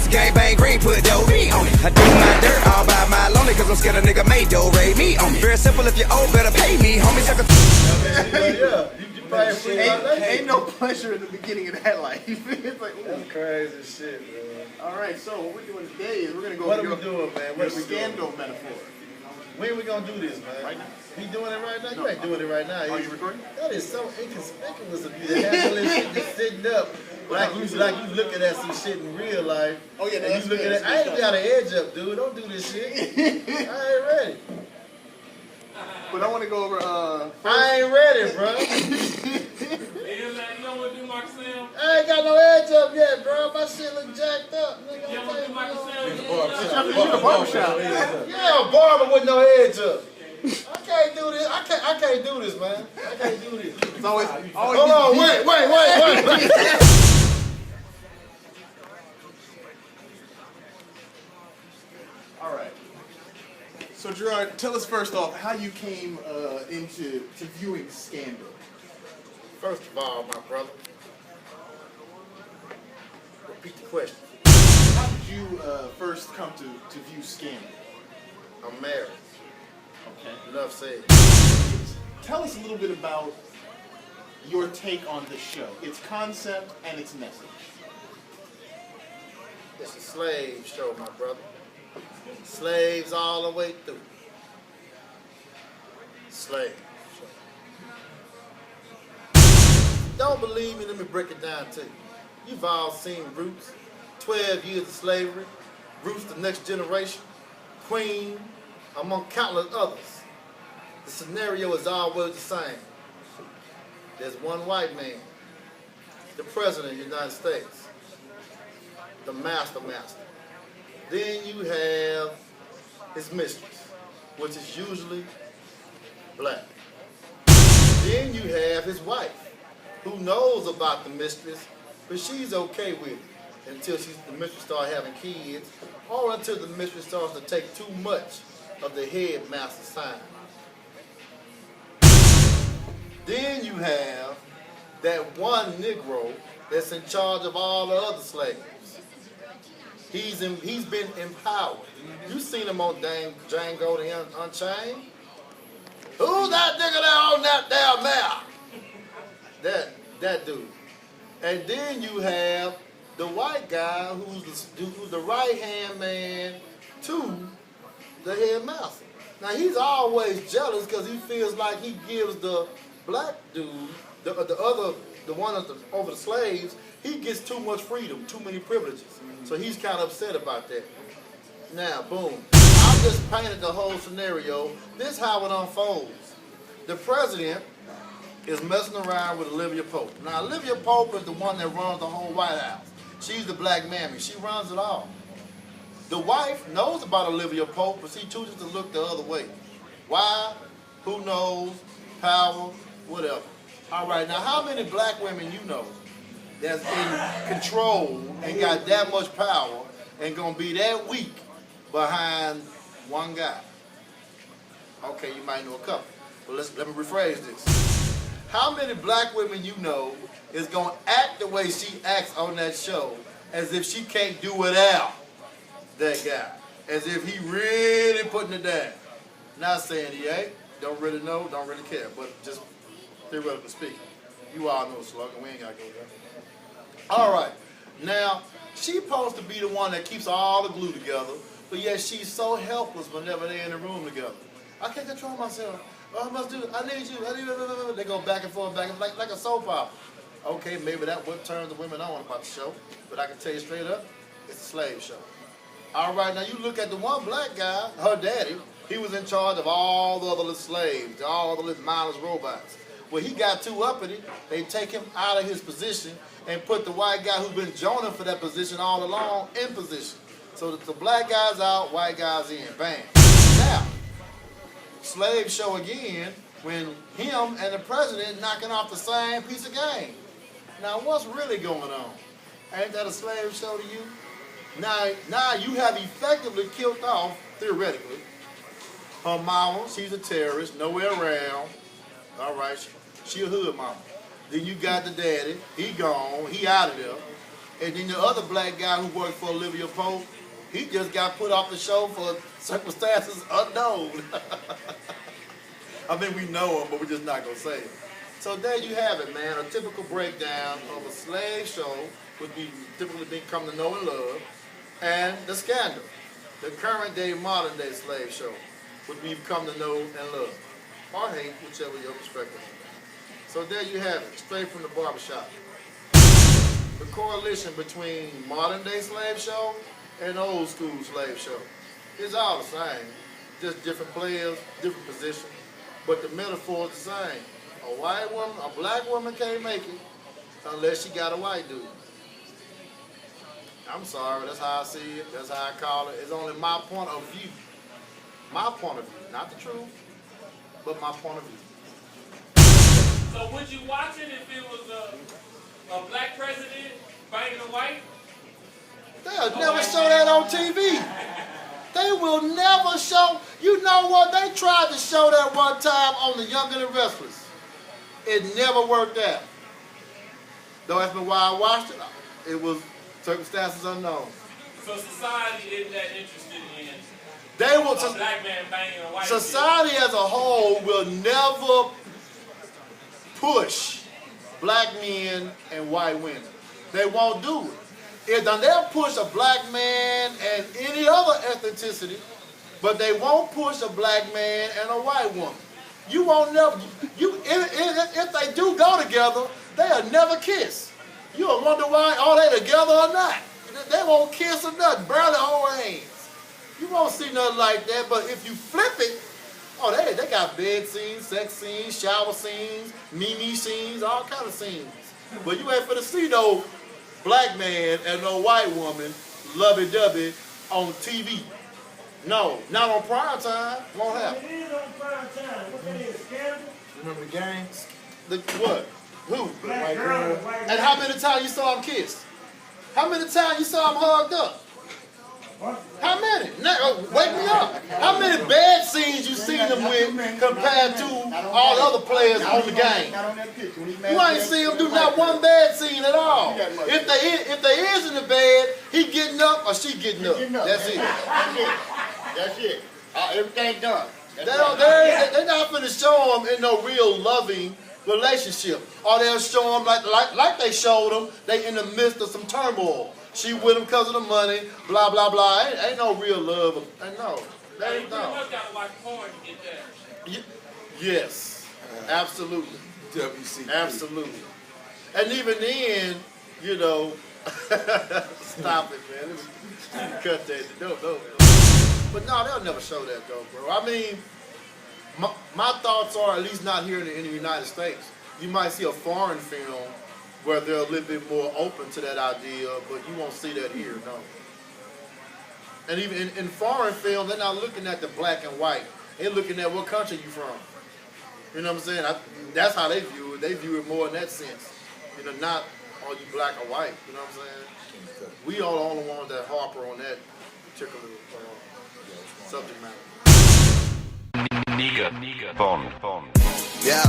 Gangbang green, put dough me on it. I do my dirt all by my lonely, cause I'm scared a nigga made dough Ray me on it. Very simple, if you owe, better pay me, homie. Ain't no pleasure in the beginning of that life. It's like, ooh. That's crazy shit, man. Alright, so what we're doing today is we're gonna go what are we doing, man? What scandal metaphor. When are we gonna do this, man? Right now. He doing it right now? No, you ain't doing it right now. Are you recording? That is so inconspicuous of you to have all this shit just sitting up. Like you looking at some shit in real life. Oh yeah, and you looking at. I ain't got an edge up, dude. Don't do this shit. I ain't ready. But I want to go over. I ain't ready, bro. You don't want to do Marcel? I ain't got no edge up yet, bro. My shit look jacked up. Nigga, You don't want to do Marcel? You a barbershop. Yeah, a barber with no edge up. I can't do this. I can't do this, man. I can't do this. It's always. Hold on, wait. All right. So Gerard, tell us first off how you came into viewing Scandal. First of all, my brother, repeat the question. How did you first come to view Scandal? I'm married. Okay. Enough said. Tell us a little bit about your take on this show, its concept and its message. It's a slave show, my brother. Slaves all the way through. Slave show. Don't believe me? Let me break it down to you. You've all seen Roots, 12 years of slavery, Roots, the next generation, Queen, among countless others. The scenario is always the same. There's one white man, the president of the United States, the master. Then you have his mistress, which is usually black. Then you have his wife, who knows about the mistress, but she's okay with it until the mistress starts having kids, or until the mistress starts to take too much of the headmaster's time. Then you have that one Negro that's in charge of all the other slaves. He's been empowered. You seen him on Django the Unchained? Who's that nigga there on that damn map? That dude. And then you have the white guy who's the right-hand man to the headmaster. Now he's always jealous because he feels like he gives the black dude, the one that's over the slaves, he gets too much freedom, too many privileges. So he's kind of upset about that. Now, boom. I just painted the whole scenario. This is how it unfolds. The president is messing around with Olivia Pope. Now, Olivia Pope is the one that runs the whole White House. She's the black mammy. She runs it all. The wife knows about Olivia Pope, but she chooses to look the other way. Why? Who knows? Power? Whatever. All right, now how many black women you know that's in control and got that much power and gonna be that weak behind one guy? Okay, you might know a couple, but let me rephrase this. How many black women you know is gonna act the way she acts on that show as if she can't do without that guy, as if he really putting it down? Not saying he ain't, don't really know, don't really care, but just theoretically speaking. You all know the slogan, we ain't gotta go there. All right, now, she's supposed to be the one that keeps all the glue together, but yet she's so helpless whenever they're in the room together. I can't control myself. Oh, I must do it. I need you. They go back and forth, like a soap opera. Okay, maybe that what turns the women on about the show, but I can tell you straight up, it's a slave show. All right, now you look at the one black guy, her daddy, he was in charge of all the other little slaves, all the little mindless robots. Well, he got too uppity, they take him out of his position and put the white guy who's been joining for that position all along in position. So that the black guy's out, white guy's in, bam. Now, slave show again, when him and the president knocking off the same piece of game. Now, what's really going on? Ain't that a slave show to you? Now you have effectively killed off, theoretically, her mama. She's a terrorist, nowhere around. All right, she a hood mama. Then you got the daddy, he gone, he out of there. And then the other black guy who worked for Olivia Pope, he just got put off the show for circumstances unknown. I mean, we know him, but we're just not going to say it. So there you have it, man. A typical breakdown of a slave show, which we typically been come to know and love, and the scandal, the current day, modern day slave show, which we've come to know and love, or hate, whichever your perspective. So there you have it, straight from the barbershop. The correlation between modern day slave show and old school slave show is all the same, just different players, different positions, but the metaphor is the same. A white woman, a black woman can't make it unless she got a white dude. I'm sorry, that's how I see it, that's how I call it. It's only my point of view. My point of view, not the truth, but my point of view. So would you watch it if it was a black president banging a white? They'll never show that on TV. They will never show. You know what? They tried to show that one time on The Young and the Restless. It never worked out. Don't ask me why I watched it. It was circumstances unknown. So society isn't that interested in They will. a black man banging a white Society as a whole will never push black men and white women. They won't do it. They'll push a black man and any other ethnicity, but they won't push a black man and a white woman. You won't never. If they do go together, they'll never kiss. You'll wonder why. Are they together or not? They won't kiss or nothing. Barely hold hands. You won't see nothing like that. But if you flip it, oh, they got bed scenes, sex scenes, shower scenes, mimi scenes, all kind of scenes. But you ain't finna see no black man and no white woman lovey-dovey on TV. No, not on prime time. Won't happen. It is on prime time. What that is, scandal? Remember the game? The what? Who? Black girl and white And how many times you saw them kiss? How many times you saw them hugged up? How many? Wake me up. How many bad scenes you seen them with compared to all the other players on the game? You ain't seen him do not one bad scene at all. If they is in the bed, he getting up or she getting up. That's it. That's it. Everything done. They're not finna show them in no real loving relationship. Or they'll show them like they showed them, they in the midst of some turmoil. She with him because of the money, blah, blah, blah. Ain't no real love. No. That You ain't pretty no. much gotta watch porn to get that. Yes. Absolutely. WC. Absolutely. And even then, you know, stop it, man. Let me cut that. No. But no, they'll never show that though, bro. I mean, my thoughts are, at least not here in the United States. You might see a foreign film where they're a little bit more open to that idea, but you won't see that here, no. And even in foreign films, they're not looking at the black and white. They're looking at what country you from. You know what I'm saying? That's how they view it. They view it more in that sense. You know, not are you black or white. You know what I'm saying? We are the only ones that harper on that particular subject matter. Nigga. Bond. Yeah.